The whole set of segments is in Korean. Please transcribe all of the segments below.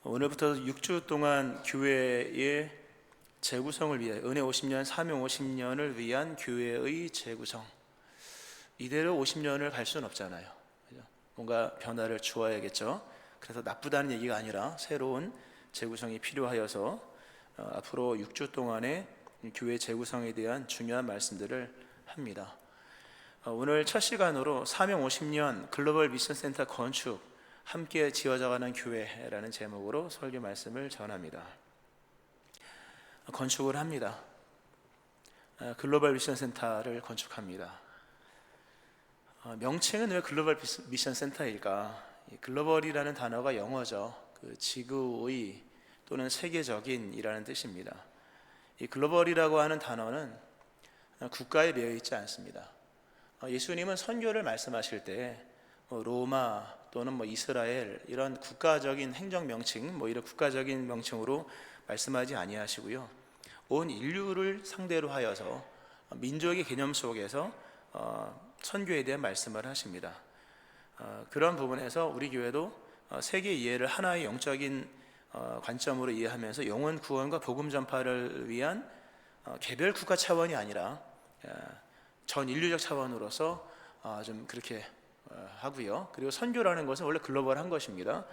오늘부터 6주 동안 교회의 재구성을 위해 은혜 50년, 사명 50년을 위한 교회의 재구성. 이대로 50년을 갈 수는 없잖아요. 뭔가 변화를 주어야겠죠. 그래서 나쁘다는 얘기가 아니라 새로운 재구성이 필요하여서 앞으로 6주 동안의 교회 재구성에 대한 중요한 말씀들을 합니다. 오늘 첫 시간으로 사명 50년 글로벌 미션 센터 건축 함께 지어져가는 교회라는 제목으로 설교 말씀을 전합니다. 건축을 합니다. 글로벌 미션 센터를 건축합니다. 명칭은 왜 글로벌 미션 센터일까? 글로벌이라는 단어가 영어죠. 그 지구의 또는 세계적인이라는 뜻입니다. 이 글로벌이라고 하는 단어는 국가에 매여 있지 않습니다. 예수님은 선교를 말씀하실 때 로마 또는 이스라엘 이런 국가적인 행정 명칭, 이런 국가적인 명칭으로 말씀하지 아니하시고요. 온 인류를 상대로 하여서 민족의 개념 속에서 선교에 대한 말씀을 하십니다. 그런 부분에서 우리 교회도 세계 이해를 하나의 영적인 관점으로 이해하면서 영혼 구원과 복음 전파를 위한 개별 국가 차원이 아니라 전 인류적 차원으로서 좀 그렇게 하고요. 그리고 선교라는 것은 원래 글로벌한 것입니다.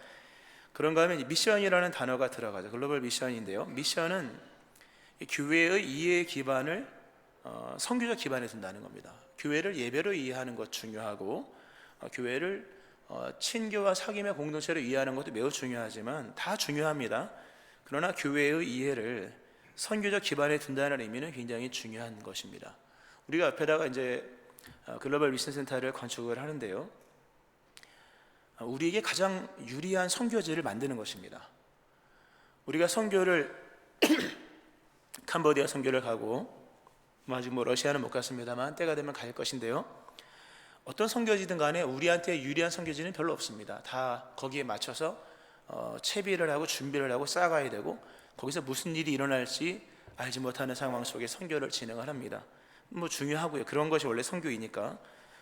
그런가 하면 미션이라는 단어가 들어가죠. 글로벌 미션인데요. 미션은 교회의 이해 기반을 선교적 기반에 둔다는 겁니다. 교회를 예배로 이해하는 것 중요하고 교회를 친교와 사귐의 공동체로 이해하는 것도 매우 중요하지만 다 중요합니다. 그러나 교회의 이해를 선교적 기반에 둔다는 의미는 굉장히 중요한 것입니다. 우리가 옆에다가 이제 글로벌 미션 센터를 건축을 하는데요. 우리에게 가장 유리한 선교지를 만드는 것입니다. 우리가 선교를 캄보디아 선교를 가고 아직 러시아는 못 갔습니다만 때가 되면 갈 것인데요. 어떤 선교지든 간에 우리한테 유리한 선교지는 별로 없습니다. 다 거기에 맞춰서 채비를 하고 준비를 하고 쌓아가야 되고 거기서 무슨 일이 일어날지 알지 못하는 상황 속에 선교를 진행을 합니다. 중요하고요. 그런 것이 원래 선교이니까.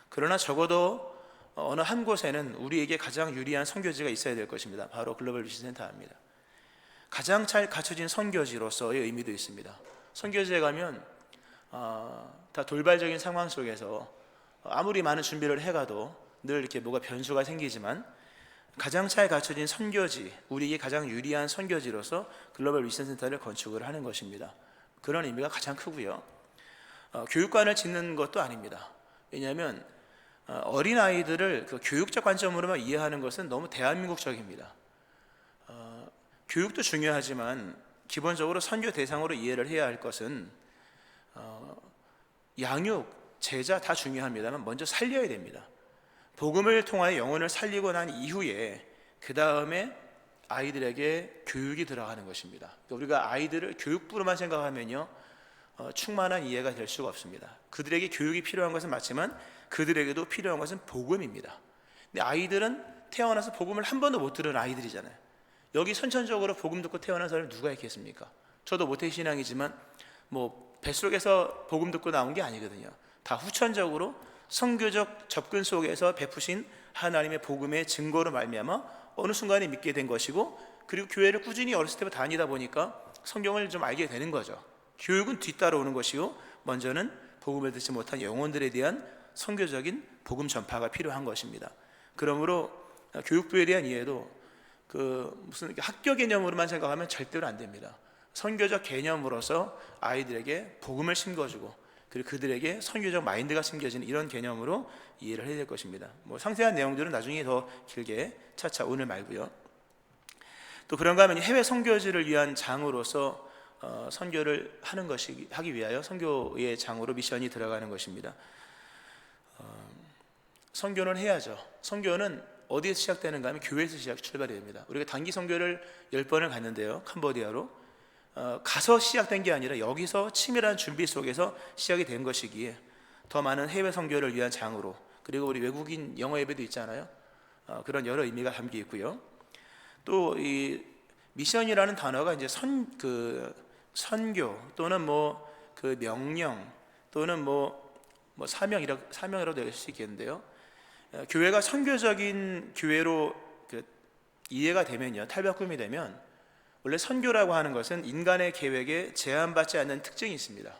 그러나 적어도 어느 한 곳에는 우리에게 가장 유리한 선교지가 있어야 될 것입니다. 바로 글로벌 미션 센터입니다. 가장 잘 갖춰진 선교지로서의 의미도 있습니다. 선교지에 가면 다 돌발적인 상황 속에서 아무리 많은 준비를 해가도 늘 이렇게 뭐가 변수가 생기지만 가장 잘 갖춰진 선교지, 우리에게 가장 유리한 선교지로서 글로벌 미션 센터를 건축을 하는 것입니다. 그런 의미가 가장 크고요. 교육관을 짓는 것도 아닙니다. 왜냐하면 어린아이들을 그 교육적 관점으로만 이해하는 것은 너무 대한민국적입니다. 교육도 중요하지만 기본적으로 선교 대상으로 이해를 해야 할 것은 양육, 제자 다 중요합니다만 먼저 살려야 됩니다. 복음을 통하여 영혼을 살리고 난 이후에 그 다음에 아이들에게 교육이 들어가는 것입니다. 우리가 아이들을 교육부로만 생각하면요 충만한 이해가 될 수가 없습니다. 그들에게 교육이 필요한 것은 맞지만 그들에게도 필요한 것은 복음입니다. 근데 아이들은 태어나서 복음을 한 번도 못 들은 아이들이잖아요. 여기 선천적으로 복음 듣고 태어난 사람이 누가 있겠습니까? 저도 모태신앙이지만 뱃속에서 복음 듣고 나온 게 아니거든요. 다 후천적으로 선교적 접근 속에서 베푸신 하나님의 복음의 증거로 말미암아 어느 순간에 믿게 된 것이고, 그리고 교회를 꾸준히 어렸을 때부터 다니다 보니까 성경을 좀 알게 되는 거죠. 교육은 뒤따라오는 것이고 먼저는 복음을 듣지 못한 영혼들에 대한 선교적인 복음 전파가 필요한 것입니다. 그러므로 교육부에 대한 이해도 무슨 학교 개념으로만 생각하면 절대로 안 됩니다. 선교적 개념으로서 아이들에게 복음을 심겨주고 그리고 그들에게 선교적 마인드가 심겨지는 이런 개념으로 이해를 해야 될 것입니다. 상세한 내용들은 나중에 더 길게 차차 오늘 말고요. 또 그런가 하면 해외 선교지를 위한 장으로서 선교를 하기 위하여 선교의 장으로 미션이 들어가는 것입니다. 선교는 해야죠. 선교는 어디에서 시작되는가 하면 교회에서 출발이 됩니다. 우리가 단기 선교를 10번을 갔는데요, 캄보디아로 가서 시작된 게 아니라 여기서 치밀한 준비 속에서 시작이 된 것이기에 더 많은 해외 선교를 위한 장으로, 그리고 우리 외국인 영어 예배도 있잖아요. 그런 여러 의미가 담겨 있고요. 또 이 미션이라는 단어가 이제 선교 또는 그 명령 또는 사명이라고 될 수 있겠는데요. 교회가 선교적인 교회로 이해가 되면요, 탈바꿈이 되면 원래 선교라고 하는 것은 인간의 계획에 제한받지 않는 특징이 있습니다.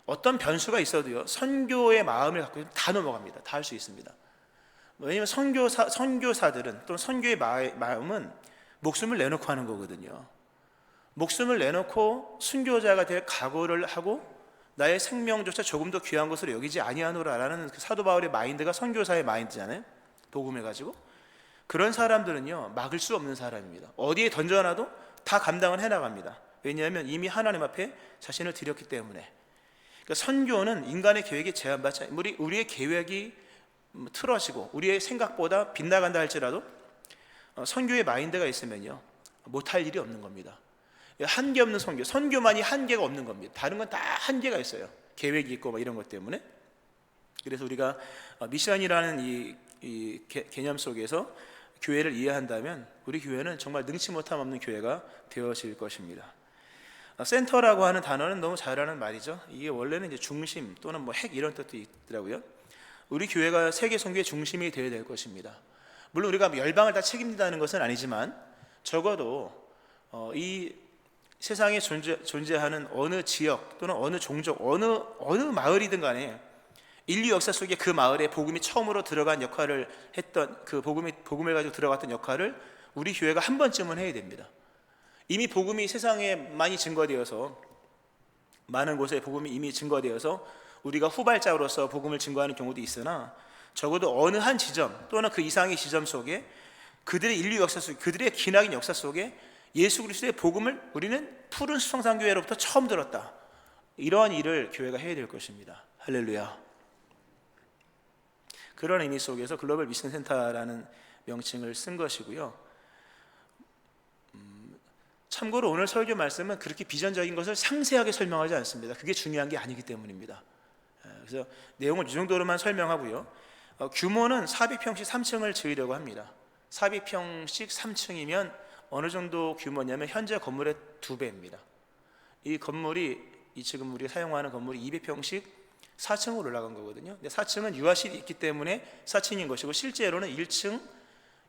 어떤 변수가 있어도요, 선교의 마음을 갖고 있으면 다 넘어갑니다. 다 할 수 있습니다. 왜냐하면 선교사들은 또는 선교의 마음은 목숨을 내놓고 하는 거거든요. 목숨을 내놓고 순교자가 될 각오를 하고 나의 생명조차 조금 더 귀한 것으로 여기지 아니하노라라는 그 사도 바울의 마인드가 선교사의 마인드잖아요. 복음을 가지고. 그런 사람들은요, 막을 수 없는 사람입니다. 어디에 던져놔도 다 감당을 해나갑니다. 왜냐하면 이미 하나님 앞에 자신을 드렸기 때문에. 그러니까 선교는 인간의 계획에 제한받지 않아요. 우리의 계획이 틀어지고 우리의 생각보다 빗나간다 할지라도 선교의 마인드가 있으면요, 못할 일이 없는 겁니다. 한계 없는 선교만이 한계가 없는 겁니다. 다른 건 다 한계가 있어요. 계획이 있고 뭐 이런 것 때문에. 그래서 우리가 미션이라는 이 개념 속에서 교회를 이해한다면 우리 교회는 정말 능치 못함 없는 교회가 되어질 것입니다. 센터라고 하는 단어는 너무 잘하는 말이죠. 이게 원래는 이제 중심 또는 뭐 핵 이런 뜻도 있더라고요. 우리 교회가 세계 선교의 중심이 되어야 될 것입니다. 물론 우리가 열방을 다 책임진다는 것은 아니지만 적어도 이 세상에 존재하는 어느 지역 또는 어느 종족, 어느 마을이든 간에 인류 역사 속에 그 마을에 복음이 처음으로 들어간 역할을 했던 그 복음을 가지고 들어갔던 역할을 우리 교회가 한 번쯤은 해야 됩니다. 이미 복음이 세상에 많이 증거되어서 많은 곳에 복음이 이미 증거되어서 우리가 후발자로서 복음을 증거하는 경우도 있으나 적어도 어느 한 지점 또는 그 이상의 지점 속에 그들의 인류 역사 속에 그들의 기나긴 역사 속에 예수 그리스도의 복음을 우리는 푸른 수성상교회로부터 처음 들었다. 이러한 일을 교회가 해야 될 것입니다. 할렐루야. 그런 의미 속에서 글로벌 미션 센터라는 명칭을 쓴 것이고요. 참고로 오늘 설교 말씀은 그렇게 비전적인 것을 상세하게 설명하지 않습니다. 그게 중요한 게 아니기 때문입니다. 그래서 내용을 이 정도로만 설명하고요. 규모는 400평씩 3층을 지으려고 합니다. 400평씩 3층이면 어느 정도 규모냐면 현재 건물의 2배입니다. 이 건물이 지금 우리가 사용하는 건물이 200평씩 4층으로 올라간 거거든요. 근데 4층은 유아실이 있기 때문에 4층인 것이고 실제로는 1층,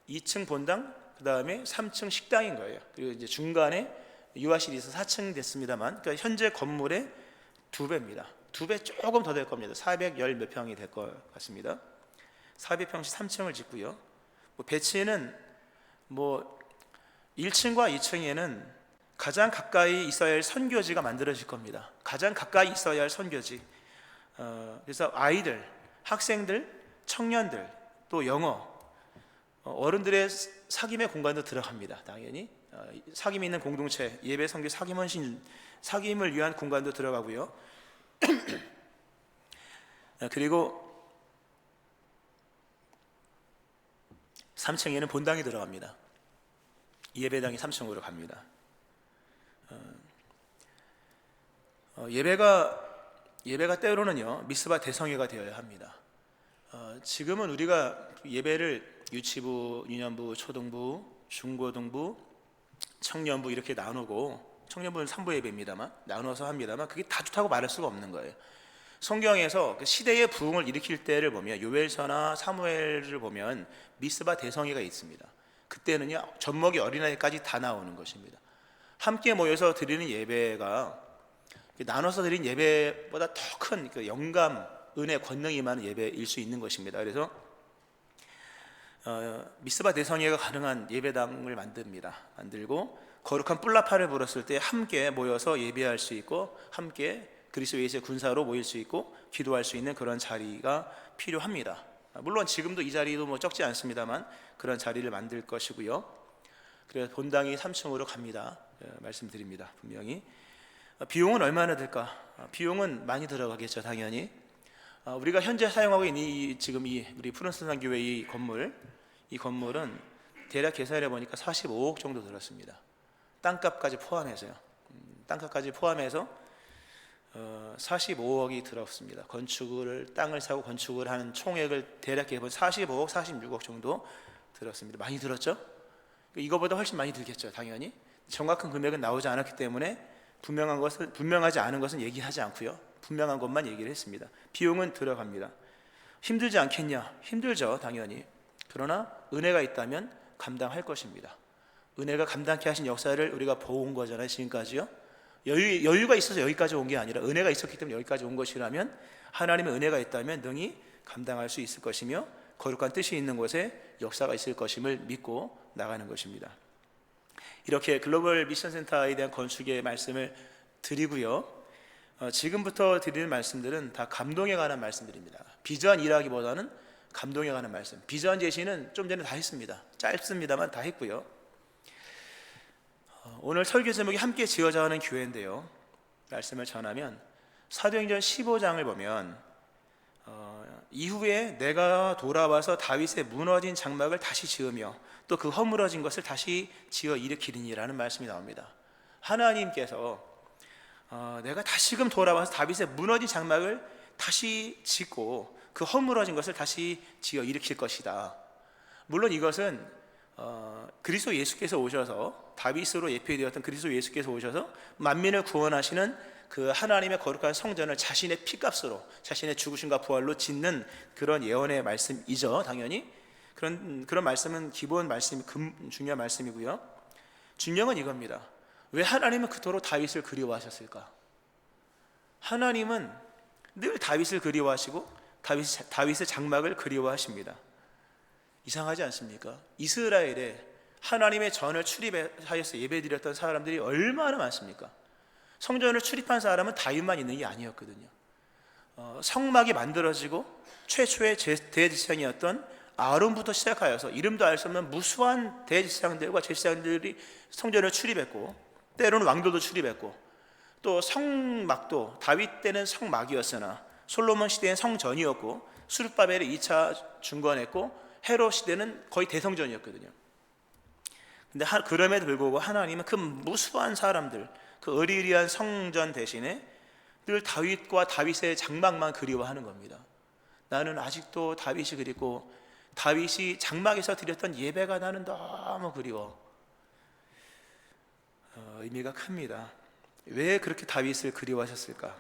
2층 본당, 그 다음에 3층 식당인 거예요. 그리고 이제 중간에 유아실이 있어서 4층 됐습니다만, 그러니까 현재 건물의 2배입니다. 2배 조금 더 될 겁니다. 410 몇 평이 될 것 같습니다. 400평씩 3층을 짓고요. 배치는 1층과 2층에는 가장 가까이 있어야 할 선교지가 만들어질 겁니다. 가장 가까이 있어야 할 선교지. 그래서 아이들, 학생들, 청년들, 또 영어, 어른들의 사귐의 공간도 들어갑니다. 당연히 사귐이 있는 공동체, 예배, 선교, 사귐을 위한 공간도 들어가고요. 그리고 3층에는 본당이 들어갑니다. 예배당이 3층으로 갑니다. 예배가 때로는요 미스바 대성회가 되어야 합니다. 지금은 우리가 예배를 유치부, 유년부, 초등부, 중고등부, 청년부 이렇게 나누고, 청년부는 3부 예배입니다만 나눠서 합니다만 그게 다 좋다고 말할 수가 없는 거예요. 성경에서 그 시대의 부흥을 일으킬 때를 보면 요엘서나 사무엘을 보면 미스바 대성회가 있습니다. 그때는요 젖먹이 어린아이까지 다 나오는 것입니다. 함께 모여서 드리는 예배가 나눠서 드린 예배보다 더 큰 영감, 은혜, 권능이 많은 예배일 수 있는 것입니다. 그래서 미스바 대성회가 가능한 예배당을 만들고 거룩한 뿔라파를 불었을 때 함께 모여서 예배할 수 있고 함께 그리스도 예수의 군사로 모일 수 있고 기도할 수 있는 그런 자리가 필요합니다. 물론 지금도 이 자리도 적지 않습니다만 그런 자리를 만들 것이고요. 그래서 본당이 3층으로 갑니다. 말씀드립니다. 분명히. 비용은 얼마나 들까? 비용은 많이 들어가겠죠, 당연히. 우리가 현재 사용하고 있는 지금 우리 푸른수산 교회 이 건물은 대략 계산해 보니까 45억 정도 들었습니다. 땅값까지 포함해서요. 땅값까지 포함해서 45억이 들었습니다. 땅을 사고 건축을 하는 총액을 대략 해보면 45억, 46억 정도 들었습니다. 많이 들었죠? 이거보다 훨씬 많이 들겠죠, 당연히. 정확한 금액은 나오지 않았기 때문에 분명하지 않은 것은 얘기하지 않고요. 분명한 것만 얘기를 했습니다. 비용은 들어갑니다. 힘들지 않겠냐? 힘들죠, 당연히. 그러나 은혜가 있다면 감당할 것입니다. 은혜가 감당케 하신 역사를 우리가 보온 거잖아요. 지금까지요. 여유가 있어서 여기까지 온 게 아니라 은혜가 있었기 때문에 여기까지 온 것이라면, 하나님의 은혜가 있다면 능히 감당할 수 있을 것이며 거룩한 뜻이 있는 곳에 역사가 있을 것임을 믿고 나가는 것입니다. 이렇게 글로벌 미션 센터에 대한 건축의 말씀을 드리고요. 지금부터 드리는 말씀들은 다 감동에 관한 말씀들입니다. 비전이라기보다는 감동에 관한 말씀. 비전 제시는 좀 전에 다 했습니다. 짧습니다만 다 했고요. 오늘 설교 제목이 함께 지어져 가는 교회인데요. 말씀을 전하면 사도행전 15장을 보면 이후에 내가 돌아와서 다윗의 무너진 장막을 다시 지으며 또 그 허물어진 것을 다시 지어 일으키리니라는 말씀이 나옵니다. 하나님께서 내가 다시금 돌아와서 다윗의 무너진 장막을 다시 짓고 그 허물어진 것을 다시 지어 일으킬 것이다. 물론 이것은 그리스도 예수께서 오셔서, 다윗으로 예표되었던 그리스도 예수께서 오셔서 만민을 구원하시는 그 하나님의 거룩한 성전을 자신의 피값으로, 자신의 죽으심과 부활로 짓는 그런 예언의 말씀이죠. 당연히 그런 말씀은 기본 말씀, 중요한 말씀이고요. 중요한 이겁니다. 왜 하나님은 그토록 다윗을 그리워하셨을까? 하나님은 늘 다윗을 그리워하시고 다윗의 장막을 그리워하십니다. 이상하지 않습니까? 이스라엘에 하나님의 전을 출입하여서 예배드렸던 사람들이 얼마나 많습니까? 성전을 출입한 사람은 다윗만 있는 게 아니었거든요. 성막이 만들어지고 최초의 대제사장이었던 아론부터 시작하여서 이름도 알 수 없는 무수한 대제사장들과 제사장들이 성전을 출입했고, 때로는 왕들도 출입했고, 또 성막도 다윗 때는 성막이었으나 솔로몬 시대엔 성전이었고, 수르바벨이 2차 중건했고, 헤롯 시대는 거의 대성전이었거든요. 근데 그럼에도 불구하고 하나님은 그 무수한 사람들, 그 의리의리한 성전 대신에 늘 다윗과 다윗의 장막만 그리워하는 겁니다. 나는 아직도 다윗이 그립고 다윗이 장막에서 드렸던 예배가 나는 너무 그리워. 의미가 큽니다. 왜 그렇게 다윗을 그리워하셨을까?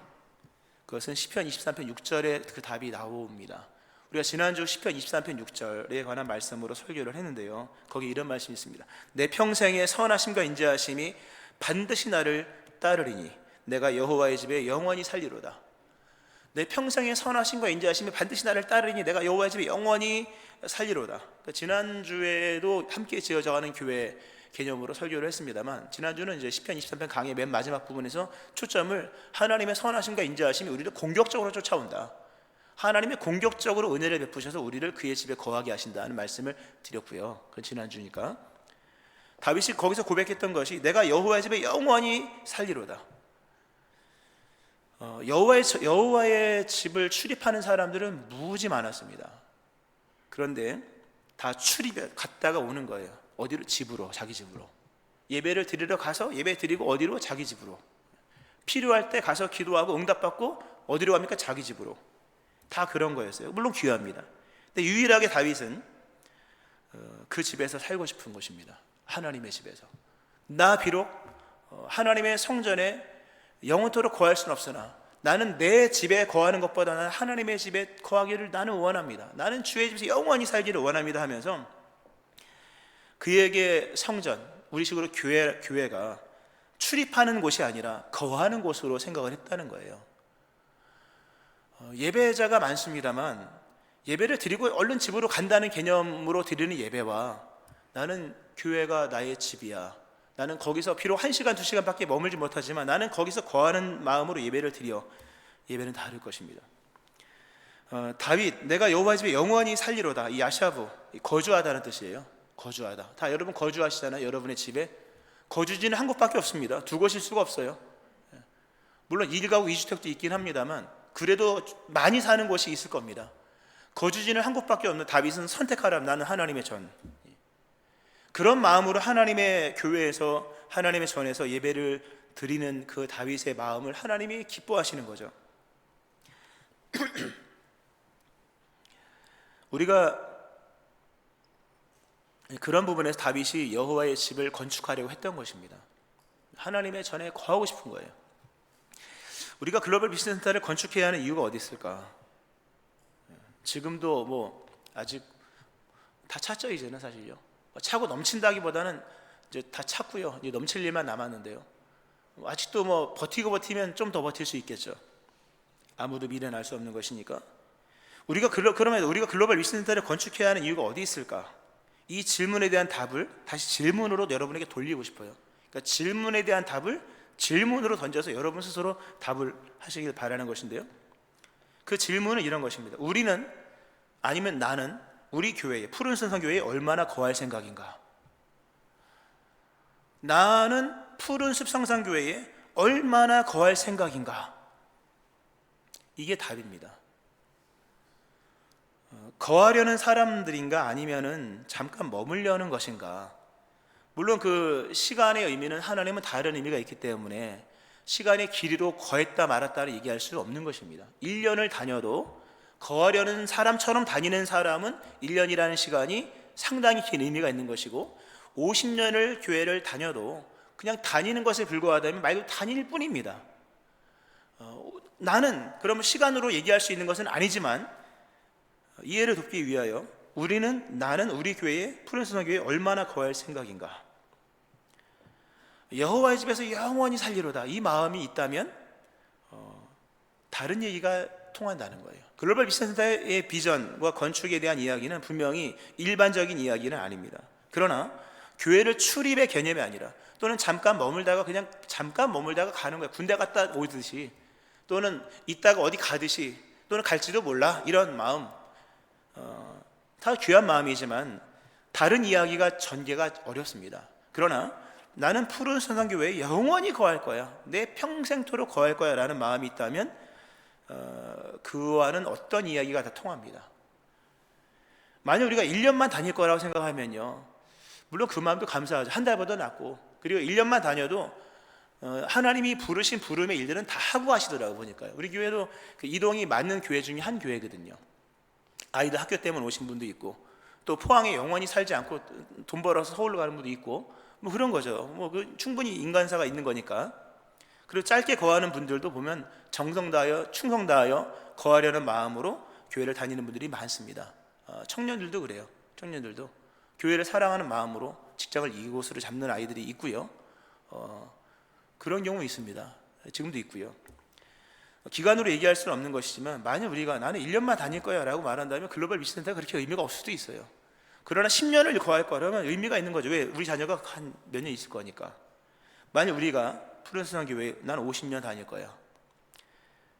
그것은 시편 23편 6절에 그 답이 나옵니다. 우리가 지난주 시편 23편 6절에 관한 말씀으로 설교를 했는데요, 거기 이런 말씀이 있습니다. 내 평생의 선하심과 인자하심이 반드시 나를 따르리니 내가 여호와의 집에 영원히 살리로다. 내 평생의 선하심과 인자하심이 반드시 나를 따르니 내가 여호와의 집에 영원히 살리로다. 지난주에도 함께 지어져가는 교회 개념으로 설교를 했습니다만, 지난주는 이제 시편 23편 강의 맨 마지막 부분에서 초점을 하나님의 선하심과 인자하심이 우리를 공격적으로 쫓아온다, 하나님이 공격적으로 은혜를 베푸셔서 우리를 그의 집에 거하게 하신다는 말씀을 드렸고요. 그건 지난주니까. 다윗이 거기서 고백했던 것이 내가 여호와의 집에 영원히 살리로다. 여호와의 집을 출입하는 사람들은 무지 많았습니다. 그런데 다 출입해 갔다가 오는 거예요. 어디로? 집으로, 자기 집으로. 예배를 드리러 가서 예배 드리고 어디로? 자기 집으로. 필요할 때 가서 기도하고 응답받고 어디로 갑니까? 자기 집으로. 다 그런 거였어요. 물론 귀합니다. 근데 유일하게 다윗은 그 집에서 살고 싶은 것입니다. 하나님의 집에서. 나 비록 하나님의 성전에 영원토록 거할 수는 없으나 나는 내 집에 거하는 것보다 나는 하나님의 집에 거하기를 나는 원합니다. 나는 주의 집에서 영원히 살기를 원합니다 하면서 그에게 성전, 우리식으로 교회가 출입하는 곳이 아니라 거하는 곳으로 생각을 했다는 거예요. 예배자가 많습니다만 예배를 드리고 얼른 집으로 간다는 개념으로 드리는 예배와 나는 교회가 나의 집이야, 나는 거기서 비록 1시간, 2시간밖에 머물지 못하지만 나는 거기서 거하는 마음으로 예배를 드려, 예배는 다를 것입니다. 다윗, 내가 여호와의 집에 영원히 살리로다. 이 야샤브, 거주하다는 뜻이에요. 거주하다. 다 여러분 거주하시잖아요. 여러분의 집에 거주지는 한 곳밖에 없습니다. 두 곳일 수가 없어요. 물론 1가구 2주택도 있긴 합니다만 그래도 많이 사는 곳이 있을 겁니다. 거주지는 한 곳밖에 없는 다윗은 선택하라. 나는 하나님의 전. 그런 마음으로 하나님의 교회에서, 하나님의 전에서 예배를 드리는 그 다윗의 마음을 하나님이 기뻐하시는 거죠. 우리가 그런 부분에서 다윗이 여호와의 집을 건축하려고 했던 것입니다. 하나님의 전에 거하고 싶은 거예요. 우리가 글로벌 비즈니스센터를 건축해야 하는 이유가 어디 있을까? 지금도 뭐 아직 다 찼죠. 이제는 사실요. 차고 넘친다기보다는 이제 다 찼고요. 이제 넘칠 일만 남았는데요. 아직도 뭐 버티면 좀 더 버틸 수 있겠죠. 아무도 미래는 알 수 없는 것이니까. 그러면 우리가 글로벌 위스센터를 건축해야 하는 이유가 어디 있을까? 이 질문에 대한 답을 다시 질문으로 여러분에게 돌리고 싶어요. 그러니까 질문에 대한 답을 질문으로 던져서 여러분 스스로 답을 하시길 바라는 것인데요. 그 질문은 이런 것입니다. 우리는, 아니면 나는 우리 교회에, 푸른선 성교회에 얼마나 거할 생각인가? 나는 푸른숲 성산교회에 얼마나 거할 생각인가? 이게 답입니다. 거하려는 사람들인가, 아니면은 잠깐 머물려는 것인가? 물론 그 시간의 의미는 하나님은 다른 의미가 있기 때문에 시간의 길이로 거했다 말았다를 얘기할 수 없는 것입니다. 1년을 다녀도 거하려는 사람처럼 다니는 사람은 1년이라는 시간이 상당히 긴 의미가 있는 것이고, 50년을 교회를 다녀도 그냥 다니는 것에 불과하다면 말 그대로 다닐 뿐입니다. 나는 그러면 시간으로 얘기할 수 있는 것은 아니지만, 이해를 돕기 위하여 나는 우리 교회에, 푸른선 교회에 얼마나 거할 생각인가? 여호와의 집에서 영원히 살리로다, 이 마음이 있다면 다른 얘기가 통한다는 거예요. 글로벌 위스센터의 비전과 건축에 대한 이야기는 분명히 일반적인 이야기는 아닙니다. 그러나 교회를 출입의 개념이 아니라, 또는 잠깐 머물다가 가는 거예요. 군대 갔다 오듯이, 또는 있다가 어디 가듯이, 또는 갈지도 몰라, 이런 마음, 다 귀한 마음이지만 다른 이야기가 전개가 어렵습니다. 그러나 나는 푸른 선상교회에 영원히 거할 거야, 내 평생토록 거할 거야 라는 마음이 있다면 그와는 어떤 이야기가 다 통합니다. 만약 우리가 1년만 다닐 거라고 생각하면요, 물론 그 마음도 감사하죠. 한 달보다 낫고, 그리고 1년만 다녀도 하나님이 부르신 부름의 일들은 다 하고 하시더라고요. 보니까요. 우리 교회도 그 이동이 맞는 교회 중에 한 교회거든요. 아이들 학교 때문에 오신 분도 있고, 또 포항에 영원히 살지 않고 돈 벌어서 서울로 가는 분도 있고, 뭐 그런 거죠. 충분히 인간사가 있는 거니까. 그리고 짧게 거하는 분들도 보면 정성 다하여 충성 다하여 거하려는 마음으로 교회를 다니는 분들이 많습니다. 청년들도 그래요. 청년들도 교회를 사랑하는 마음으로 직장을 이곳으로 잡는 아이들이 있고요. 그런 경우 있습니다. 지금도 있고요. 기간으로 얘기할 수는 없는 것이지만, 만약 우리가 나는 1년만 다닐 거야 라고 말한다면 글로벌 위스센터가 그렇게 의미가 없을 수도 있어요. 그러나 10년을 거할 거라면 의미가 있는 거죠. 왜? 우리 자녀가 한 몇 년 있을 거니까. 만약 우리가 푸른선 교회, 난 50년 다닐 거야.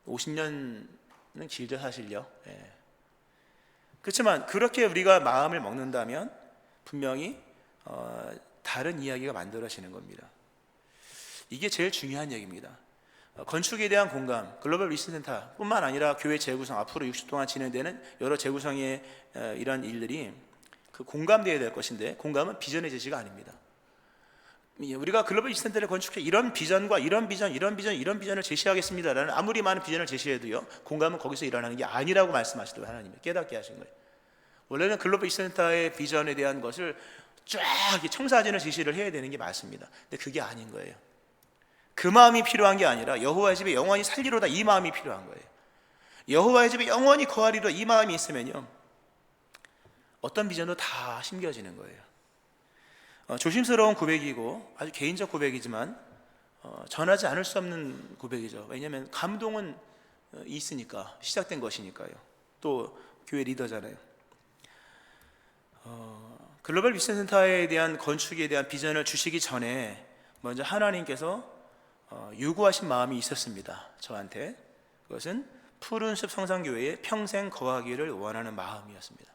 50년은 길죠, 사실요. 예. 그렇지만 그렇게 우리가 마음을 먹는다면 분명히 다른 이야기가 만들어지는 겁니다. 이게 제일 중요한 얘기입니다. 건축에 대한 공감, 글로벌 위스센터 뿐만 아니라 교회 재구성, 앞으로 60 동안 진행되는 여러 재구성의 이런 일들이 그 공감되어야 될 것인데, 공감은 비전의 제시가 아닙니다. 우리가 글로벌 위스센터를 건축해 이런 비전과 이런 비전을 제시하겠습니다라는 아무리 많은 비전을 제시해도요, 공감은 거기서 일어나는 게 아니라고 말씀하시더라고요. 하나님이 깨닫게 하신 거예요. 원래는 글로벌 위스센터의 비전에 대한 것을 쫙 청사진을 제시를 해야 되는 게 맞습니다. 근데 그게 아닌 거예요. 그 마음이 필요한 게 아니라 여호와의 집에 영원히 살리로다, 이 마음이 필요한 거예요. 여호와의 집에 영원히 거하리로다, 이 마음이 있으면요, 어떤 비전도 다 심겨지는 거예요. 조심스러운 고백이고 아주 개인적 고백이지만 전하지 않을 수 없는 고백이죠. 왜냐하면 감동은 있으니까, 시작된 것이니까요. 또 교회 리더잖아요. 글로벌 위스센터에 대한 건축에 대한 비전을 주시기 전에 먼저 하나님께서 요구하신 마음이 있었습니다. 저한테. 그것은 푸른숲 성산교회에 평생 거하기를 원하는 마음이었습니다.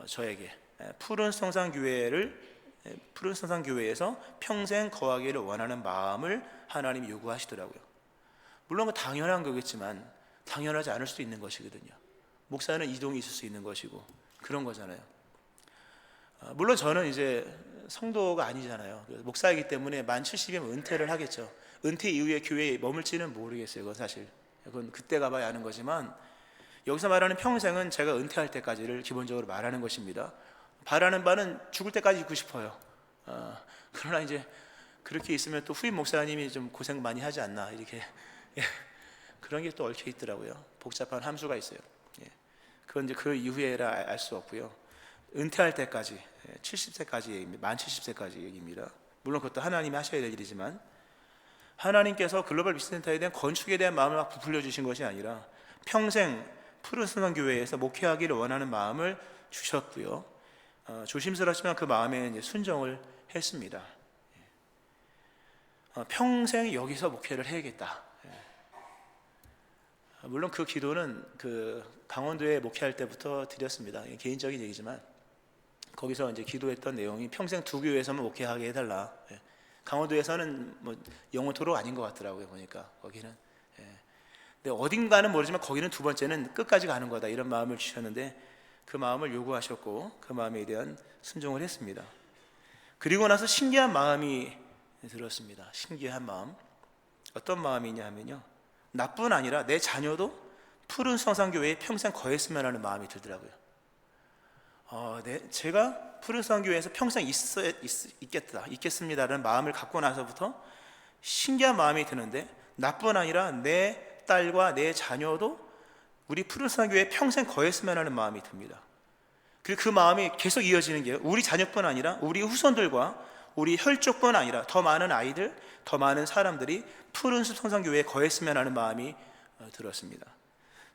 저에게 푸른 성산교회에서 평생 거하기를 원하는 마음을 하나님이 요구하시더라고요. 물론 당연한 거겠지만 당연하지 않을 수도 있는 것이거든요. 목사는 이동이 있을 수 있는 것이고 그런 거잖아요. 물론 저는 이제 성도가 아니잖아요. 목사이기 때문에 만 70이면 은퇴를 하겠죠. 은퇴 이후에 교회에 머물지는 모르겠어요. 그건 그때 가봐야 아는 거지만, 여기서 말하는 평생은 제가 은퇴할 때까지를 기본적으로 말하는 것입니다. 바라는 바는 죽을 때까지 있고 싶어요. 그러나 이제 그렇게 있으면 또 후임 목사님이 좀 고생 많이 하지 않나, 이렇게 그런 게 또 얽혀 있더라고요. 복잡한 함수가 있어요. 그건 이제 그 이후에라 알 수 없고요. 은퇴할 때까지, 70세까지 얘기입니다. 만 70세까지 얘기입니다. 물론 그것도 하나님이 하셔야 될 일이지만, 하나님께서 글로벌 미션센터에 대한 건축에 대한 마음을 막 부풀려 주신 것이 아니라 평생 푸른 순환교회에서 목회하기를 원하는 마음을 주셨고요. 조심스럽지만 그 마음에 이제 순종을 했습니다. 평생 여기서 목회를 해야겠다. 물론 그 기도는 그 강원도에 목회할 때부터 드렸습니다. 개인적인 얘기지만 거기서 이제 기도했던 내용이 평생 두 교회에서만 목회하게 해달라. 강원도에서는 뭐 영원토록 아닌 것 같더라고요. 보니까 거기는. 근데 어딘가는 모르지만 거기는 두 번째는 끝까지 가는 거다, 이런 마음을 주셨는데 그 마음을 요구하셨고 그 마음에 대한 순종을 했습니다. 그리고 나서 신기한 마음이 들었습니다. 신기한 마음. 어떤 마음이냐 하면요, 나뿐 아니라 내 자녀도 푸른 성산교회에 평생 거했으면 하는 마음이 들더라고요. 제가 푸른 성산교회에서 평생 있겠습니다라는 마음을 갖고 나서부터 신기한 마음이 드는데, 나뿐 아니라 내 딸과 내 자녀도 우리 푸른 성산교회에 평생 거했으면 하는 마음이 듭니다. 그리고 그 마음이 계속 이어지는 게 우리 자녀뿐 아니라 우리 후손들과 우리 혈족뿐 아니라 더 많은 아이들, 더 많은 사람들이 푸른 성산교회에 거했으면 하는 마음이 들었습니다.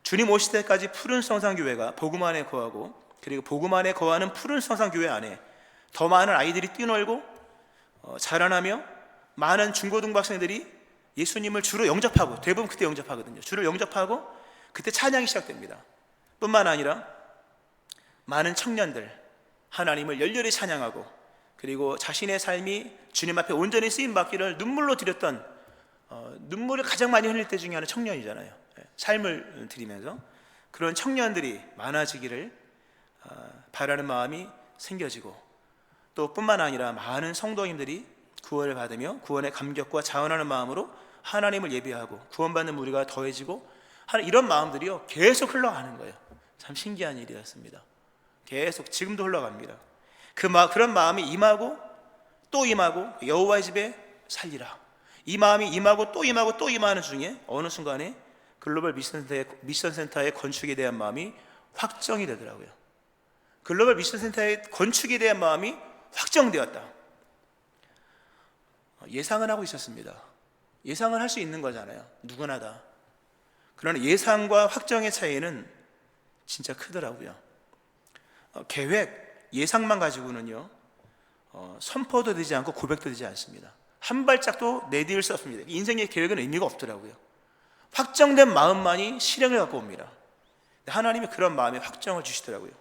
주님 오실 때까지 푸른 성산교회가 복음 안에 거하고, 그리고 복음 안에 거하는 푸른 성산교회 안에 더 많은 아이들이 뛰놀고 자라나며 많은 중고등학생들이 예수님을 주로 영접하고, 대부분 그때 영접하거든요. 주를 영접하고 그때 찬양이 시작됩니다. 뿐만 아니라 많은 청년들 하나님을 열렬히 찬양하고, 그리고 자신의 삶이 주님 앞에 온전히 쓰임받기를 눈물로 드렸던, 눈물을 가장 많이 흘릴 때 중에 하나는 청년이잖아요. 삶을 드리면서 그런 청년들이 많아지기를 바라는 마음이 생겨지고, 또 뿐만 아니라 많은 성도님들이 구원을 받으며 구원의 감격과 자원하는 마음으로 하나님을 예배하고 구원받는 무리가 더해지고 하는 이런 마음들이요 계속 흘러가는 거예요. 참 신기한 일이었습니다. 계속 지금도 흘러갑니다. 그런 마음이 임하고 또 임하고, 여호와의 집에 살리라, 이 마음이 임하고 또 임하고 또 임하는 중에 어느 순간에 글로벌 미션센터의 건축에 대한 마음이 확정이 되더라고요. 글로벌 미션센터의 건축에 대한 마음이 확정되었다. 예상은 하고 있었습니다. 예상을 할 수 있는 거잖아요. 누구나 다. 그러나 예상과 확정의 차이는 진짜 크더라고요. 계획, 예상만 가지고는요 선포도 되지 않고 고백도 되지 않습니다. 한 발짝도 내디딜 수 없습니다. 인생의 계획은 의미가 없더라고요. 확정된 마음만이 실행을 갖고 옵니다. 하나님이 그런 마음에 확정을 주시더라고요.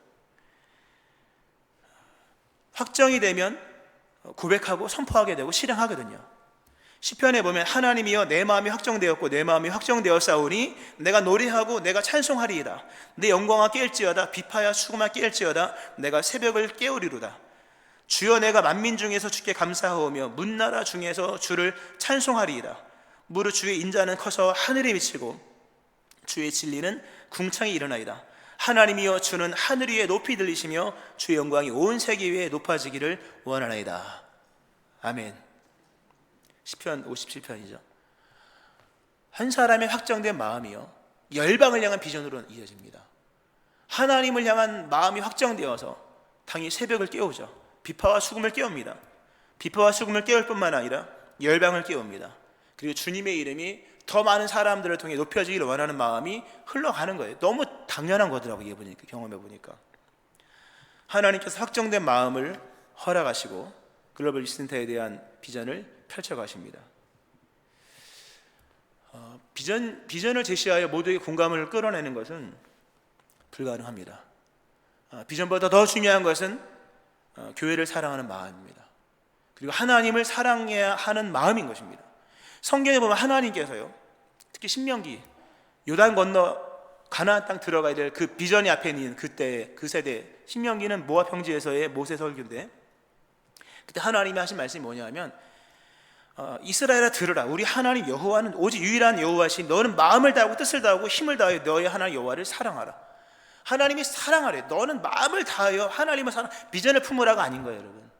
확정이 되면 고백하고 선포하게 되고 실행하거든요. 시편에 보면 하나님이여 내 마음이 확정되었고 내 마음이 확정되었사오니 내가 노래하고 내가 찬송하리이다. 내 영광아 깨울지어다. 비파야 수금아 깨울지어다. 내가 새벽을 깨우리로다. 주여 내가 만민 중에서 주께 감사하오며 문나라 중에서 주를 찬송하리이다. 무릇 주의 인자는 커서 하늘에 미치고 주의 진리는 궁창에 일어나이다. 하나님이여 주는 하늘 위에 높이 들리시며 주의 영광이 온 세계 위에 높아지기를 원하나이다. 아멘. 시편 57편이죠. 한 사람의 확정된 마음이요 열방을 향한 비전으로 이어집니다. 하나님을 향한 마음이 확정되어서 당연히 새벽을 깨우죠. 비파와 수금을 깨웁니다. 비파와 수금을 깨울 뿐만 아니라 열방을 깨웁니다. 그리고 주님의 이름이 더 많은 사람들을 통해 높여지기를 원하는 마음이 흘러가는 거예요. 너무 당연한 거더라고요. 경험해 보니까 하나님께서 확정된 마음을 허락하시고 글로벌 미션센터에 대한 비전을 펼쳐가십니다. 비전을 제시하여 모두의 공감을 끌어내는 것은 불가능합니다. 비전보다 더 중요한 것은 교회를 사랑하는 마음입니다. 그리고 하나님을 사랑해야 하는 마음인 것입니다. 성경에 보면 하나님께서요 특히 신명기 요단 건너 가나안 땅 들어가야 될 그 비전이 앞에 있는 그때 그 세대, 신명기는 모압 평지에서의 모세 설교인데, 그때 하나님이 하신 말씀이 뭐냐면 이스라엘아 들으라. 우리 하나님 여호와는 오직 유일한 여호와시니 너는 마음을 다하고 뜻을 다하고 힘을 다하여 너의 하나님 여호와를 사랑하라. 하나님이 사랑하래. 너는 마음을 다하여 하나님을 비전을 품으라가 아닌 거예요, 여러분.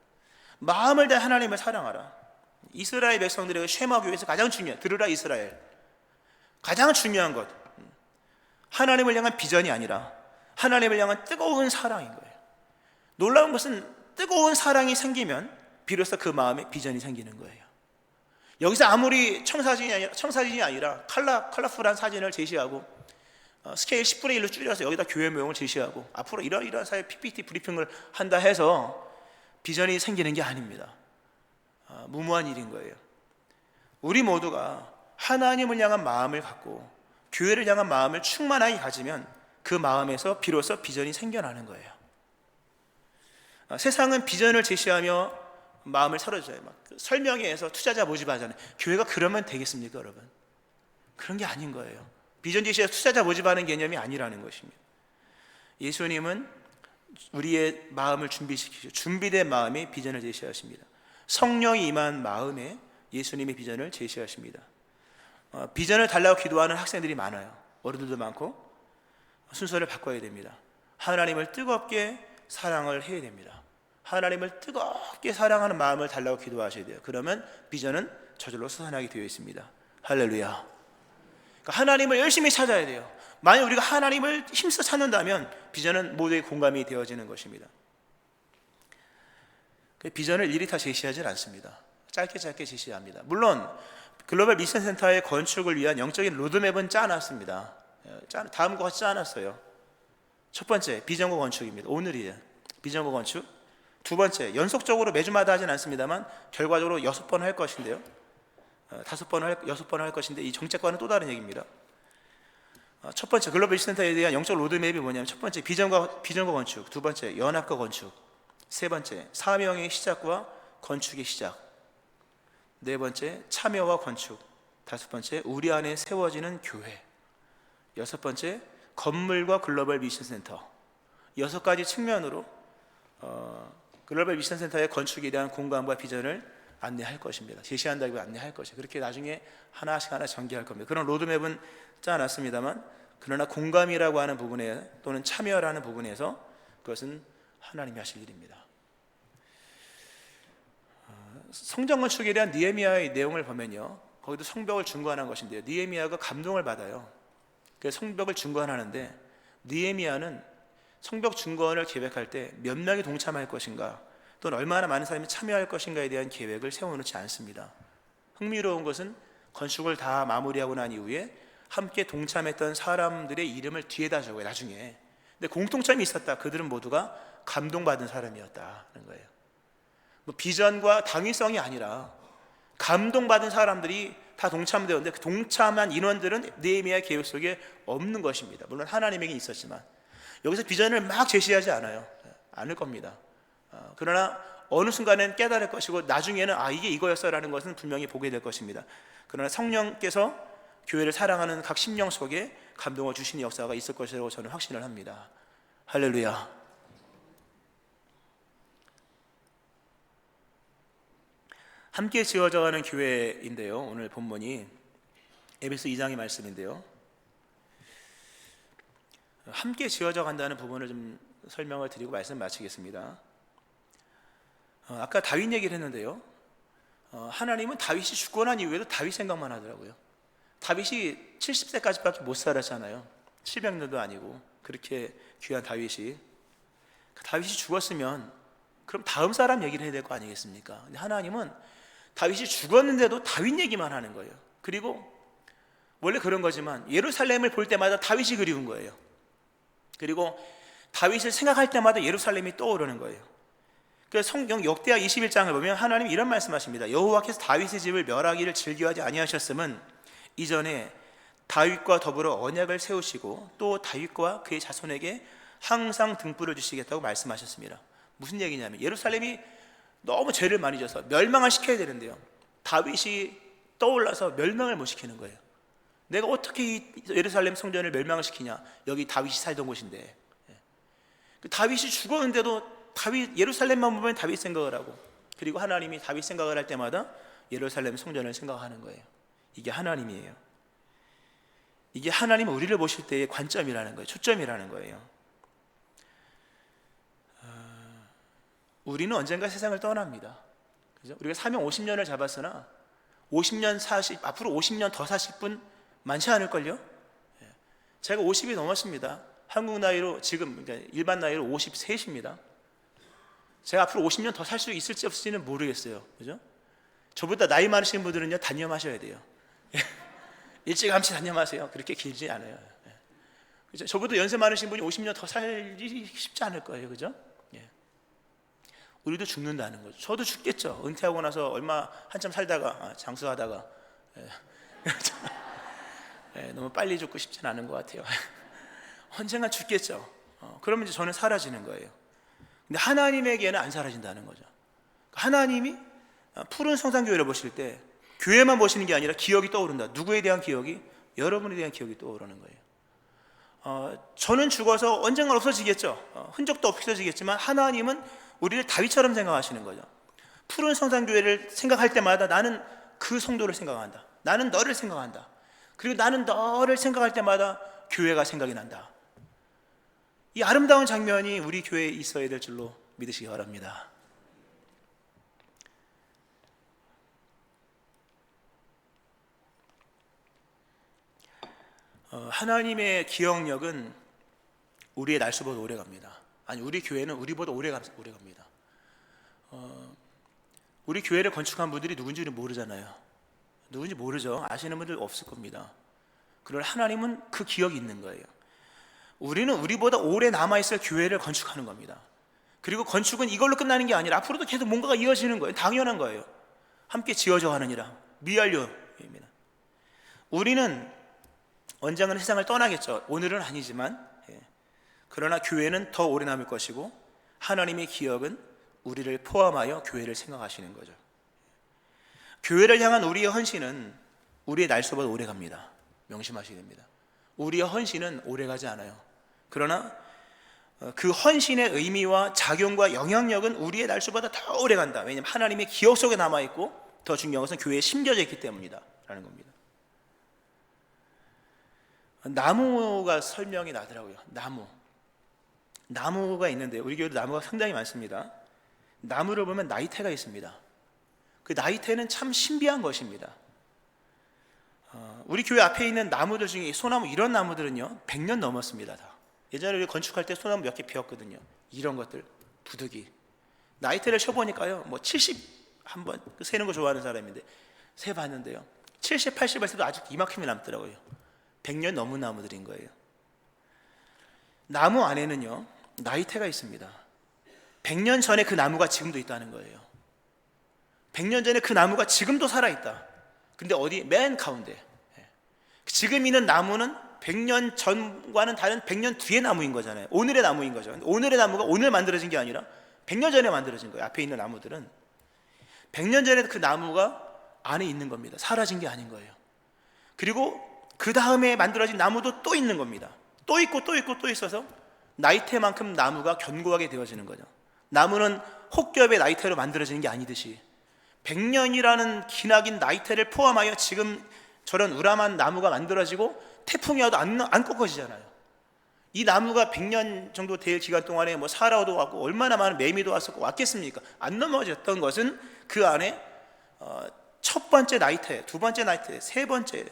마음을 다해 하나님을 사랑하라. 이스라엘 백성들에게 쉐마 교회에서 가장 중요한, 들으라 이스라엘, 가장 중요한 것, 하나님을 향한 비전이 아니라 하나님을 향한 뜨거운 사랑인 거예요. 놀라운 것은 뜨거운 사랑이 생기면 비로소 그 마음에 비전이 생기는 거예요. 여기서 아무리 청사진이 아니라 컬러풀한 사진을 제시하고 스케일 10분의 1로 줄여서 여기다 교회 모형을 제시하고 앞으로 이런 사회 PPT 브리핑을 한다 해서 비전이 생기는 게 아닙니다. 무모한 일인 거예요. 우리 모두가 하나님을 향한 마음을 갖고 교회를 향한 마음을 충만하게 가지면 그 마음에서 비로소 비전이 생겨나는 거예요. 세상은 비전을 제시하며 마음을 사로잡아요. 설명회에서 투자자 모집하잖아요. 교회가 그러면 되겠습니까, 여러분? 그런 게 아닌 거예요. 비전 제시에서 투자자 모집하는 개념이 아니라는 것입니다. 예수님은 우리의 마음을 준비시키죠. 준비된 마음에 비전을 제시하십니다. 성령이 임한 마음에 예수님의 비전을 제시하십니다. 비전을 달라고 기도하는 학생들이 많아요. 어른들도 많고. 순서를 바꿔야 됩니다. 하나님을 뜨겁게 사랑을 해야 됩니다. 하나님을 뜨겁게 사랑하는 마음을 달라고 기도하셔야 돼요. 그러면 비전은 저절로 솟아나게 되어 있습니다. 할렐루야. 그러니까 하나님을 열심히 찾아야 돼요. 만약 우리가 하나님을 힘써 찾는다면 비전은 모두의 공감이 되어지는 것입니다. 비전을 일일이 다 제시하지는 않습니다. 짧게 제시합니다. 물론 글로벌 미션 센터의 건축을 위한 영적인 로드맵은 짜놨습니다. 다음과 같이 짜놨어요. 첫 번째, 비전과 건축입니다. 오늘이에요. 비전과 건축. 두 번째, 연속적으로 매주마다 하진 않습니다만 결과적으로 6번 할 것인데요. 6번 할 것인데 이 정책과는 또 다른 얘기입니다. 첫 번째, 글로벌 미션 센터에 대한 영적 로드맵이 뭐냐면 첫 번째, 비전과 건축. 두 번째, 연합과 건축. 세 번째, 사명의 시작과 건축의 시작. 네 번째, 참여와 건축. 다섯 번째, 우리 안에 세워지는 교회. 여섯 번째, 건물과 글로벌 미션 센터. 6가지 측면으로 글로벌 미션 센터의 건축에 대한 공감과 비전을 안내할 것입니다. 제시한다고 안내할 것이에요. 그렇게 나중에 하나씩 전개할 겁니다. 그런 로드맵은 짜놨습니다만 그러나 공감이라고 하는 부분에 또는 참여라는 부분에서 그것은 하나님이 하실 일입니다. 성전 건축에 대한 느헤미야의 내용을 보면요, 거기도 성벽을 중건한 것인데요, 느헤미야가 감동을 받아요. 그래서 성벽을 중건하는데 느헤미야는 성벽 중건을 계획할 때 몇 명이 동참할 것인가 또는 얼마나 많은 사람이 참여할 것인가에 대한 계획을 세워놓지 않습니다. 흥미로운 것은 건축을 다 마무리하고 난 이후에 함께 동참했던 사람들의 이름을 뒤에다 적어요, 나중에. 근데 공통점이 있었다. 그들은 모두가 감동받은 사람이었다는 거예요. 비전과 당위성이 아니라 감동받은 사람들이 다 동참되었는데 그 동참한 인원들은 느헤미야의 계획 속에 없는 것입니다. 물론 하나님에게 있었지만 여기서 비전을 막 제시하지 않을 겁니다. 그러나 어느 순간엔 깨달을 것이고 나중에는 이게 이거였어라는 것은 분명히 보게 될 것입니다. 그러나 성령께서 교회를 사랑하는 각 심령 속에 감동을 주시는 역사가 있을 것이라고 저는 확신을 합니다. 할렐루야. 함께 지어져가는 교회인데요, 오늘 본문이 에베소 2장의 말씀인데요, 함께 지어져 간다는 부분을 좀 설명을 드리고 말씀 마치겠습니다. 아까 다윗 얘기를 했는데요, 하나님은 다윗이 죽고 난 이후에도 다윗 생각만 하더라고요. 다윗이 70세까지밖에 못 살았잖아요. 700년도 아니고 그렇게 귀한 다윗이 죽었으면 그럼 다음 사람 얘기를 해야 될 거 아니겠습니까? 근데 하나님은 다윗이 죽었는데도 다윗 얘기만 하는 거예요. 그리고 원래 그런 거지만 예루살렘을 볼 때마다 다윗이 그리운 거예요. 그리고 다윗을 생각할 때마다 예루살렘이 떠오르는 거예요. 그래서 성경 역대하 21장을 보면 하나님이 이런 말씀하십니다. 여호와께서 다윗의 집을 멸하기를 즐겨하지 아니하셨음은 이전에 다윗과 더불어 언약을 세우시고 또 다윗과 그의 자손에게 항상 등불을 주시겠다고 말씀하셨습니다. 무슨 얘기냐면 예루살렘이 너무 죄를 많이 져서 멸망을 시켜야 되는데요, 다윗이 떠올라서 멸망을 못 시키는 거예요. 내가 어떻게 이 예루살렘 성전을 멸망을 시키냐, 여기 다윗이 살던 곳인데. 다윗이 죽었는데도 예루살렘만 보면 다윗 생각을 하고, 그리고 하나님이 다윗 생각을 할 때마다 예루살렘 성전을 생각하는 거예요. 이게 하나님이에요. 이게 하나님은 우리를 보실 때의 관점이라는 거예요. 초점이라는 거예요. 우리는 언젠가 세상을 떠납니다. 그죠? 우리가 사명 50년을 잡았으나 50년 앞으로 50년 더 사실 분 많지 않을걸요? 제가 50이 넘었습니다. 한국 나이로 지금 그러니까 일반 나이로 53입니다. 제가 앞으로 50년 더 살 수 있을지 없을지는 모르겠어요. 그죠? 저보다 나이 많으신 분들은요, 단념하셔야 돼요. 일찌감치 단념하세요. 그렇게 길지 않아요. 그죠? 저보다 연세 많으신 분이 50년 더 살기 쉽지 않을 거예요. 그죠? 우리도 죽는다는 거죠. 저도 죽겠죠. 은퇴하고 나서 얼마 한참 살다가 장수하다가 너무 빨리 죽고 싶진 않은 것 같아요. 언젠가 죽겠죠. 그러면 이제 저는 사라지는 거예요. 근데 하나님에게는 안 사라진다는 거죠. 하나님이 푸른 성산교회를 보실 때 교회만 보시는 게 아니라 기억이 떠오른다. 누구에 대한 기억이? 여러분에 대한 기억이 떠오르는 거예요. 저는 죽어서 언젠가 없어지겠죠. 흔적도 없어지겠지만 하나님은 우리를 다윗처럼 생각하시는 거죠. 푸른 성산교회를 생각할 때마다 나는 그 성도를 생각한다. 나는 너를 생각한다. 그리고 나는 너를 생각할 때마다 교회가 생각이 난다. 이 아름다운 장면이 우리 교회에 있어야 될 줄로 믿으시기 바랍니다. 하나님의 기억력은 우리의 날수보다 오래 갑니다. 아니, 우리 교회는 우리보다 오래 갑니다. 우리 교회를 건축한 분들이 누군지는 모르잖아요. 누군지 모르죠. 아시는 분들 없을 겁니다. 그러나 하나님은 그 기억이 있는 거예요. 우리는 우리보다 오래 남아있을 교회를 건축하는 겁니다. 그리고 건축은 이걸로 끝나는 게 아니라 앞으로도 계속 뭔가가 이어지는 거예요. 당연한 거예요. 함께 지어져 가느니라. 미완료입니다. 우리는 언젠가는 세상을 떠나겠죠. 오늘은 아니지만, 그러나 교회는 더 오래 남을 것이고 하나님의 기억은 우리를 포함하여 교회를 생각하시는 거죠. 교회를 향한 우리의 헌신은 우리의 날수보다 오래 갑니다. 명심하셔야 됩니다. 우리의 헌신은 오래 가지 않아요. 그러나 그 헌신의 의미와 작용과 영향력은 우리의 날수보다 더 오래 간다. 왜냐하면 하나님의 기억 속에 남아있고 더 중요한 것은 교회에 심겨져 있기 때문이다 라는 겁니다. 나무가 설명이 나더라고요. 나무가 있는데 우리 교회도 나무가 상당히 많습니다. 나무를 보면 나이테가 있습니다. 그 나이테는 참 신비한 것입니다. 우리 교회 앞에 있는 나무들 중에 소나무 이런 나무들은요 100년 넘었습니다. 다. 예전에 우리 건축할 때 소나무 몇 개 피었거든요. 이런 것들, 부득이 나이테를 쳐보니까요 뭐 70 한번 세는 거 좋아하는 사람인데 세봤는데요 70, 80에서도 아직 이만큼이 남더라고요. 100년 넘은 나무들인 거예요. 나무 안에는요 나이테가 있습니다. 100년 전에 그 나무가 지금도 있다는 거예요. 100년 전에 그 나무가 지금도 살아있다. 근데 어디? 맨 가운데. 지금 있는 나무는 100년 전과는 다른 100년 뒤의 나무인 거잖아요. 오늘의 나무인 거죠. 오늘의 나무가 오늘 만들어진 게 아니라 100년 전에 만들어진 거예요. 앞에 있는 나무들은 100년 전에 그 나무가 안에 있는 겁니다. 사라진 게 아닌 거예요. 그리고 그 다음에 만들어진 나무도 또 있는 겁니다. 또 있고 또 있고 또 있어서 나이테만큼 나무가 견고하게 되어지는 거죠. 나무는 혹겹의 나이테로 만들어지는 게 아니듯이 100년이라는 기나긴 나이테를 포함하여 지금 저런 우람한 나무가 만들어지고 태풍이 와도 안 꺾어지잖아요. 이 나무가 100년 정도 될 기간 동안에 뭐 사라도 왔고 얼마나 많은 매미도 왔겠습니까? 안 넘어졌던 것은 그 안에 첫 번째 나이테, 두 번째 나이테, 세 번째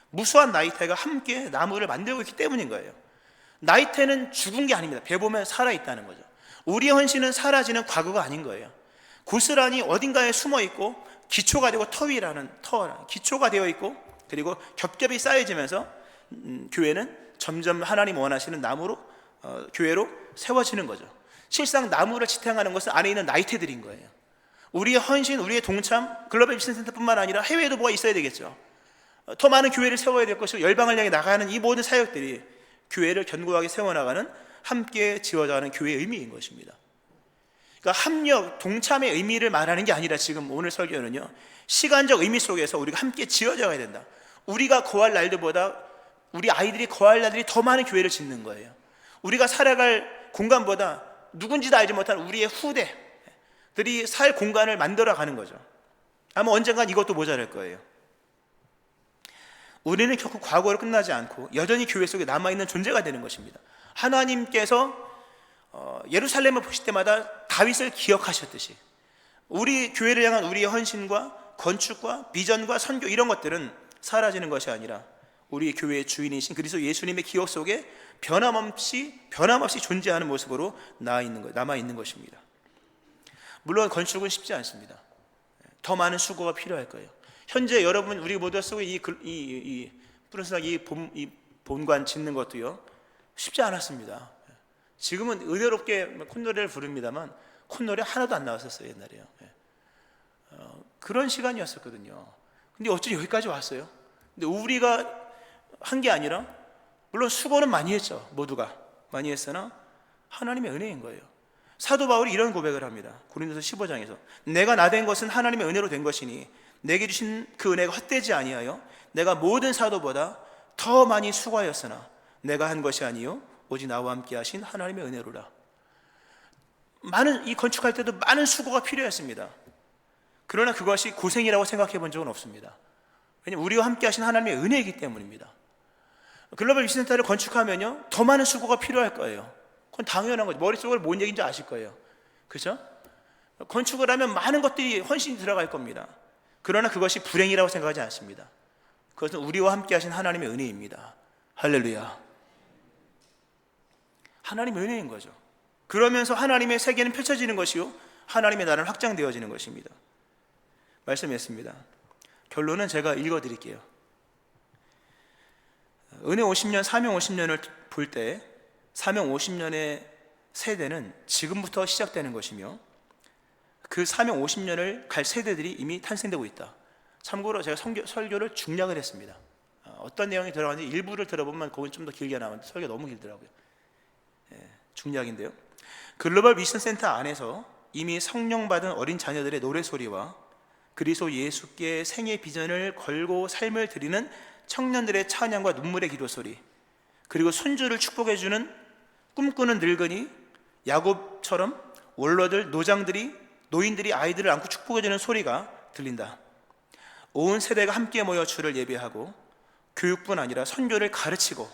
무수한 나이테가 함께 나무를 만들고 있기 때문인 거예요. 나이테는 죽은 게 아닙니다. 배보면 살아있다는 거죠. 우리의 헌신은 사라지는 과거가 아닌 거예요. 고스란히 어딘가에 숨어 있고 기초가 되고 기초가 되어 있고 그리고 겹겹이 쌓여지면서 교회는 점점 하나님 원하시는 나무로 교회로 세워지는 거죠. 실상 나무를 지탱하는 것은 안에 있는 나이테들인 거예요. 우리의 헌신, 우리의 동참, 글로벌 미션 센터뿐만 아니라 해외에도 뭐가 있어야 되겠죠. 더 많은 교회를 세워야 될 것이고 열방을 향해 나가는 이 모든 사역들이 교회를 견고하게 세워나가는 함께 지어가는 교회의 의미인 것입니다. 그러니까 합력, 동참의 의미를 말하는 게 아니라 지금 오늘 설교는요 시간적 의미 속에서 우리가 함께 지어져야 된다. 우리가 거할 날들보다 우리 아이들이 거할 날들이 더 많은 교회를 짓는 거예요. 우리가 살아갈 공간보다 누군지도 알지 못한 우리의 후대들이 살 공간을 만들어가는 거죠. 아마 언젠간 이것도 모자랄 거예요. 우리는 결코 과거로 끝나지 않고 여전히 교회 속에 남아있는 존재가 되는 것입니다. 하나님께서 예루살렘을 보실 때마다 다윗을 기억하셨듯이 우리 교회를 향한 우리의 헌신과 건축과 비전과 선교 이런 것들은 사라지는 것이 아니라 우리 교회의 주인이신 그리스도 예수님의 기억 속에 변함없이 존재하는 모습으로 남아 있는 것입니다. 물론 건축은 쉽지 않습니다. 더 많은 수고가 필요할 거예요. 현재 여러분 우리 모두가 쓰고 이 푸른스낙 이 본관 짓는 것도요 쉽지 않았습니다. 지금은 의외롭게 콧노래를 부릅니다만 콧노래 하나도 안 나왔었어요 옛날에요. 그런 시간이었었거든요. 근데 어찌 여기까지 왔어요? 근데 우리가 한 게 아니라 물론 수고는 많이 했죠. 모두가 많이 했으나 하나님의 은혜인 거예요. 사도 바울이 이런 고백을 합니다. 고린도서 15장에서 내가 나된 것은 하나님의 은혜로 된 것이니 내게 주신 그 은혜가 헛되지 아니하여 내가 모든 사도보다 더 많이 수고하였으나 내가 한 것이 아니요 오직 나와 함께 하신 하나님의 은혜로라. 이 건축할 때도 많은 수고가 필요했습니다. 그러나 그것이 고생이라고 생각해 본 적은 없습니다. 왜냐하면 우리와 함께 하신 하나님의 은혜이기 때문입니다. 글로벌 위시센터를 건축하면요 더 많은 수고가 필요할 거예요. 그건 당연한 거죠. 머릿속으로 뭔 얘기인지 아실 거예요. 그렇죠? 건축을 하면 많은 것들이 헌신이 들어갈 겁니다. 그러나 그것이 불행이라고 생각하지 않습니다. 그것은 우리와 함께 하신 하나님의 은혜입니다. 할렐루야. 하나님의 은혜인 거죠. 그러면서 하나님의 세계는 펼쳐지는 것이요 하나님의 나라는 확장되어지는 것입니다. 말씀했습니다. 결론은 제가 읽어드릴게요. 은혜 50년, 사명 50년을 볼 때 사명 50년의 세대는 지금부터 시작되는 것이며 그 사명 50년을 갈 세대들이 이미 탄생되고 있다. 참고로 제가 설교를 중략을 했습니다. 어떤 내용이 들어가는지 일부를 들어보면 거긴 좀 더 길게 나왔는데 설교가 너무 길더라고요. 중략인데요. 글로벌 미션 센터 안에서 이미 성령 받은 어린 자녀들의 노래소리와 그리스도 예수께 생애 비전을 걸고 삶을 드리는 청년들의 찬양과 눈물의 기도소리, 그리고 손주를 축복해주는 꿈꾸는 늙은이 야곱처럼 원로들, 노인들이 아이들을 안고 축복해주는 소리가 들린다. 온 세대가 함께 모여 주를 예배하고 교육뿐 아니라 선교를 가르치고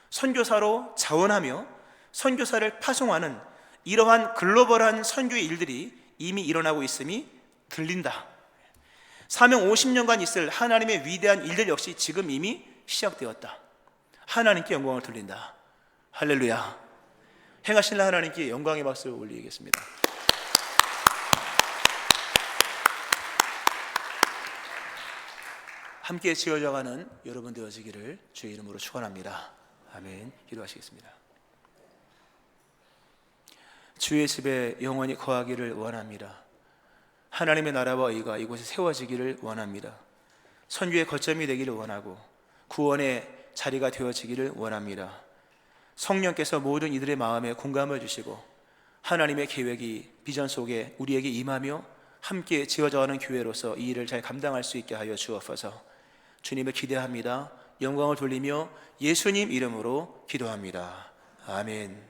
선교사로 자원하며 선교사를 파송하는 이러한 글로벌한 선교의 일들이 이미 일어나고 있음이 들린다. 사명 50년간 있을 하나님의 위대한 일들 역시 지금 이미 시작되었다. 하나님께 영광을 돌린다. 할렐루야. 행하실라 하나님께 영광의 박수를 올리겠습니다. 함께 지어져가는 여러분 되어지기를 주의 이름으로 축원합니다. 아멘. 기도하시겠습니다. 주의 집에 영원히 거하기를 원합니다. 하나님의 나라와 의가 이곳에 세워지기를 원합니다. 선교의 거점이 되기를 원하고 구원의 자리가 되어지기를 원합니다. 성령께서 모든 이들의 마음에 공감을 주시고 하나님의 계획이 비전 속에 우리에게 임하며 함께 지어져가는 교회로서 이 일을 잘 감당할 수 있게 하여 주옵소서. 주님을 기대합니다. 영광을 돌리며 예수님 이름으로 기도합니다. 아멘.